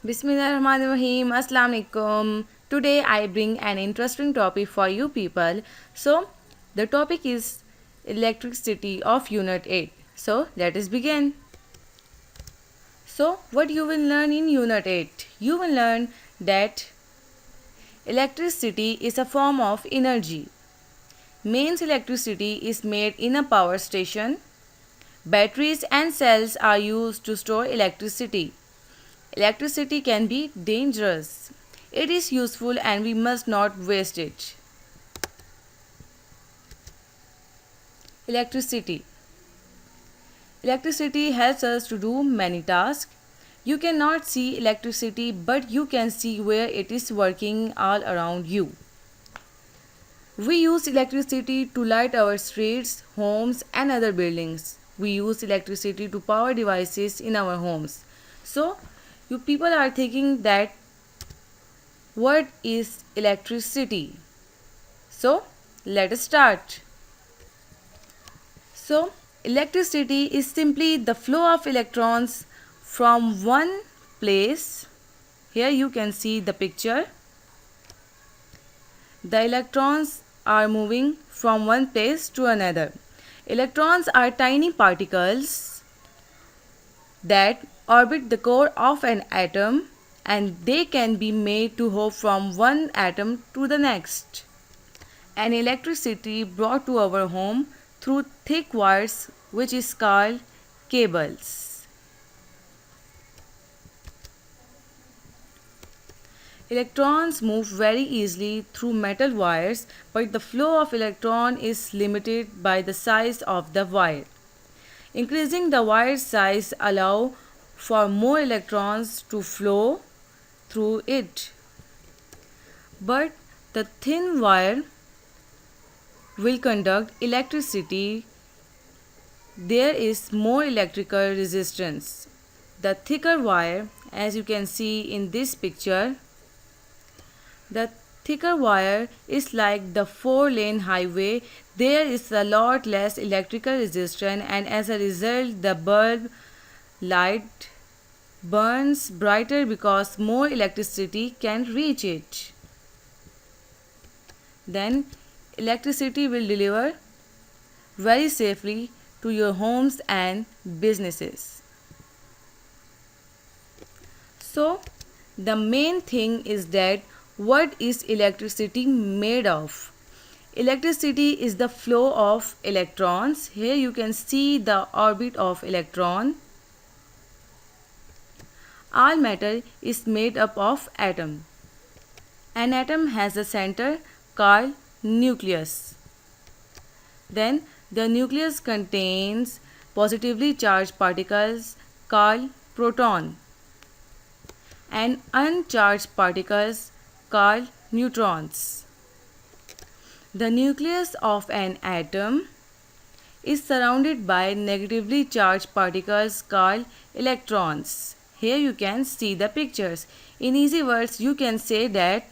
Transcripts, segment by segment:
Bismillahirrahmanirrahim. Assalamu alaikum. Today I bring an interesting topic for you people. So, the topic is electricity of Unit 8. So, let us begin. So, what you will learn in Unit 8? You will learn that electricity is a form of energy. Mains electricity is made in a power station. Batteries and cells are used to store electricity. Electricity can be dangerous. It is useful and we must not waste it. Electricity. Electricity helps us to do many tasks. You cannot see electricity, but you can see where it is working all around you. We use electricity to light our streets, homes, and other buildings. We use electricity to power devices in our homes. So, you people are thinking that what is electricity? So, let us start. So, electricity is simply the flow of electrons from one place. Here you can see the picture. The electrons are moving from one place to another. Electrons are tiny particles that orbit the core of an atom, and they can be made to hop from one atom to the next. And electricity brought to our home through thick wires, which is called cables. Electrons move very easily through metal wires, but the flow of electron is limited by the size of the wire. Increasing the wire size allows for more electrons to flow through it. But the thin wire will conduct electricity. There is more electrical resistance. The thicker wire, as you can see in this picture, the thicker wire is like the 4-lane highway. There is a lot less electrical resistance, and as a result the bulb light burns brighter because more electricity can reach it. Then electricity will deliver very safely to your homes and businesses. So, the main thing is that what is electricity made of? Electricity is the flow of electrons. Here you can see the orbit of electron. All matter is made up of atom. An atom has a center called nucleus. Then the nucleus contains positively charged particles called proton and uncharged particles called neutrons. The nucleus of an atom is surrounded by negatively charged particles called electrons. Here you can see the pictures. In easy words, you can say that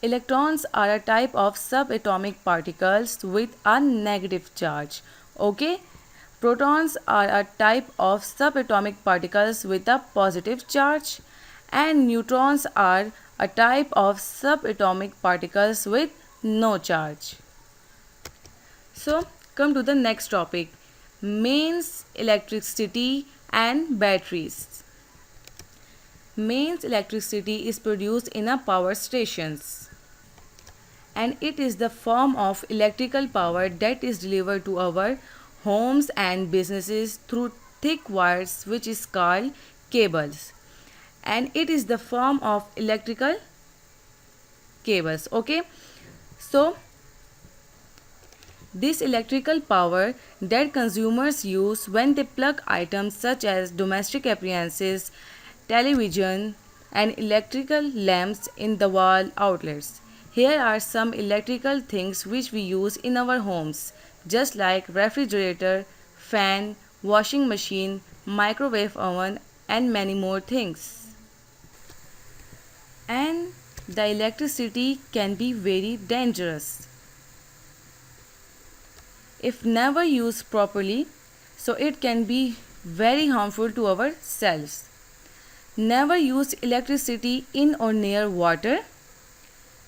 electrons are a type of subatomic particles with a negative charge. Okay? Protons are a type of subatomic particles with a positive charge, and neutrons are a type of subatomic particles with no charge. So, come to the next topic, mains electricity and batteries. Mains electricity is produced in a power stations, and it is the form of electrical power that is delivered to our homes and businesses through thick wires, which is called cables, and it is the form of electrical cables. Okay, so this electrical power that consumers use when they plug items such as domestic appliances, television, and electrical lamps in the wall outlets. Here are some electrical things which we use in our homes, just like refrigerator, fan, washing machine, microwave oven, and many more things. And the electricity can be very dangerous if never used properly, so it can be very harmful to our cells. Never use electricity in or near water.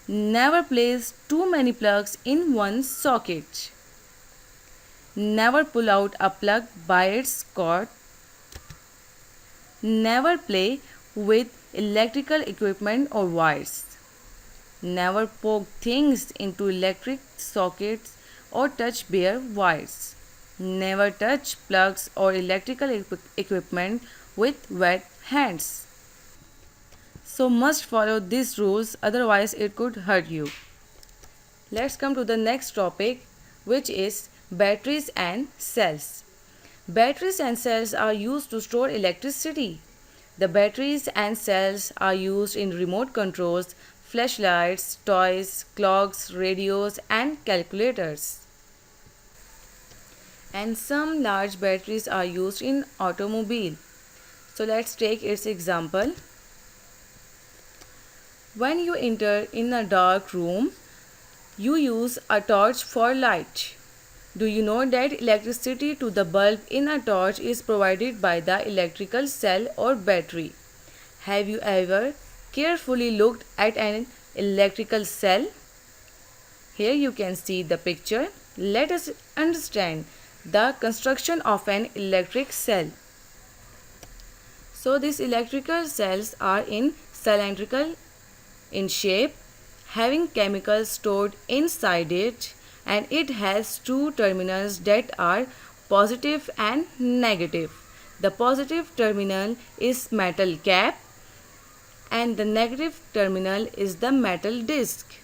Never place too many plugs in one socket. Never pull out a plug by its cord. Never play with electrical equipment or wires. Never poke things into electric sockets or touch bare wires. Never touch plugs or electrical equipment with wet hands. So must follow these rules, otherwise it could hurt you. Let's come to the next topic, which is batteries and cells. Batteries and cells are used to store electricity. The batteries and cells are used in remote controls, flashlights, toys, clocks, radios, and calculators. And some large batteries are used in automobile. So let's take its example. When you enter in a dark room, you use a torch for light. Do you know that electricity to the bulb in a torch is provided by the electrical cell or battery? Have you ever carefully looked at an electrical cell? Here you can see the picture. Let us understand the construction of an electric cell. So these electrical cells are in cylindrical in shape, having chemicals stored inside it, and it has two terminals that are positive and negative. The positive terminal is metal cap and the negative terminal is the metal disc.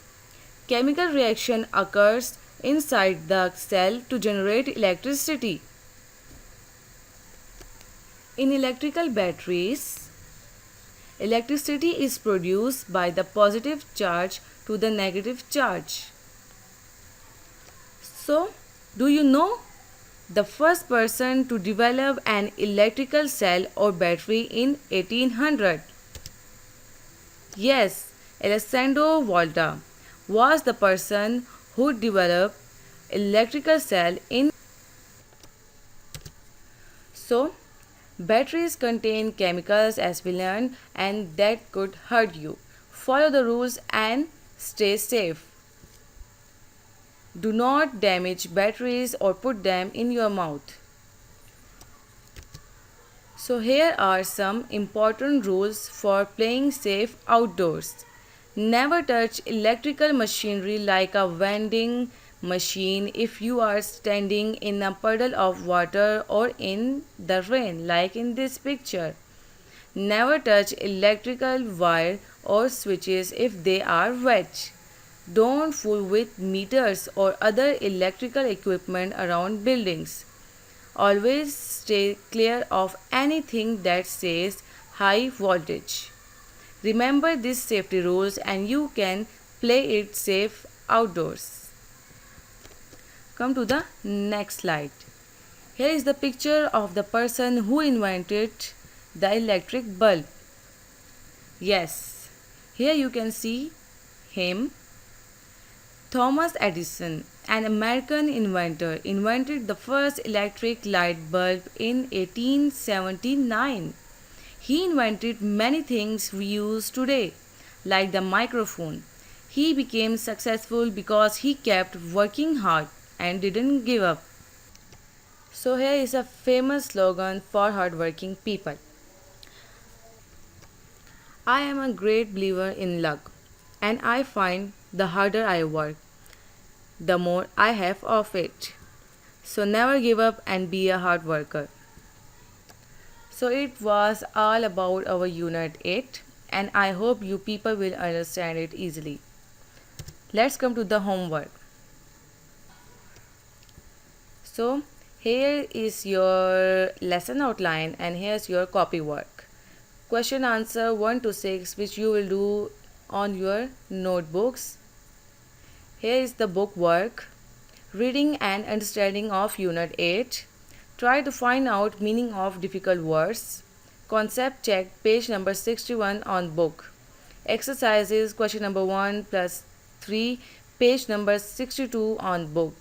Chemical reaction occurs inside the cell to generate electricity. In electrical batteries, electricity is produced by the positive charge to the negative charge. So, do you know the first person to develop an electrical cell or battery in 1800? Yes, Alessandro Volta was the person who developed electrical cell in. So, batteries contain chemicals as we learned and that could hurt you. Follow the rules and stay safe. Do not damage batteries or put them in your mouth. So here are some important rules for playing safe outdoors. Never touch electrical machinery like a vending machine if you are standing in a puddle of water or in the rain like in this picture. Never touch electrical wire or switches if they are wet. Don't fool with meters or other electrical equipment around buildings. Always stay clear of anything that says high voltage. Remember these safety rules and you can play it safe outdoors. Come to the next slide. Here is the picture of the person who invented the electric bulb. Yes, here you can see him. Thomas Edison, an American inventor, invented the first electric light bulb in 1879. He invented many things we use today, like the microphone. He became successful because he kept working hard and didn't give up. So here is a famous slogan for hardworking people. I am a great believer in luck, and I find the harder I work, the more I have of it. So never give up and be a hard worker. So it was all about our unit 8 and I hope you people will understand it easily. Let's come to the homework. So here is your lesson outline and here's your copy work. Question answer 1 to 6 which you will do on your notebooks. Here is the book work. Reading and understanding of unit 8. Try to find out meaning of difficult words. Concept check page number 61 on book. Exercises question number 1 plus 3 page number 62 on book.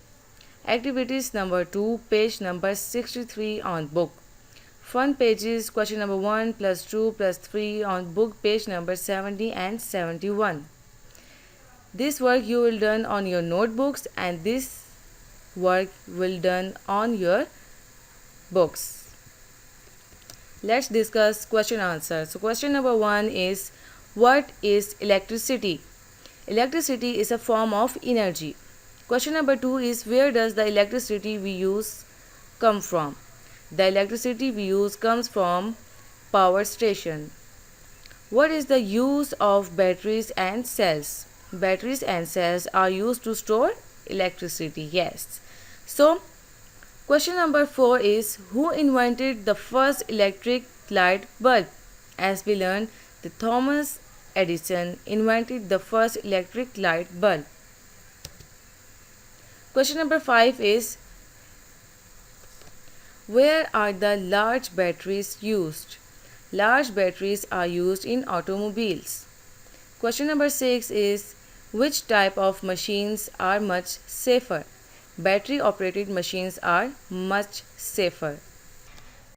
Activities number 2 page number 63 on book. Fun pages, question number 1 plus 2 plus 3 on book page number 70 and 71. This work you will done on your notebooks and this work will done on your books. Let's discuss question answer. So question number 1 is, what is electricity? Electricity is a form of energy. Question number 2 is, where does the electricity we use come from? The electricity we use comes from power station. What is the use of batteries and cells? Batteries and cells are used to store electricity. Yes. So, question number 4 is, who invented the first electric light bulb? As we learned, the Thomas Edison invented the first electric light bulb. Question number 5 is, where are the large batteries used? Large batteries are used in automobiles. Question number 6 is, which type of machines are much safer? Battery operated machines are much safer.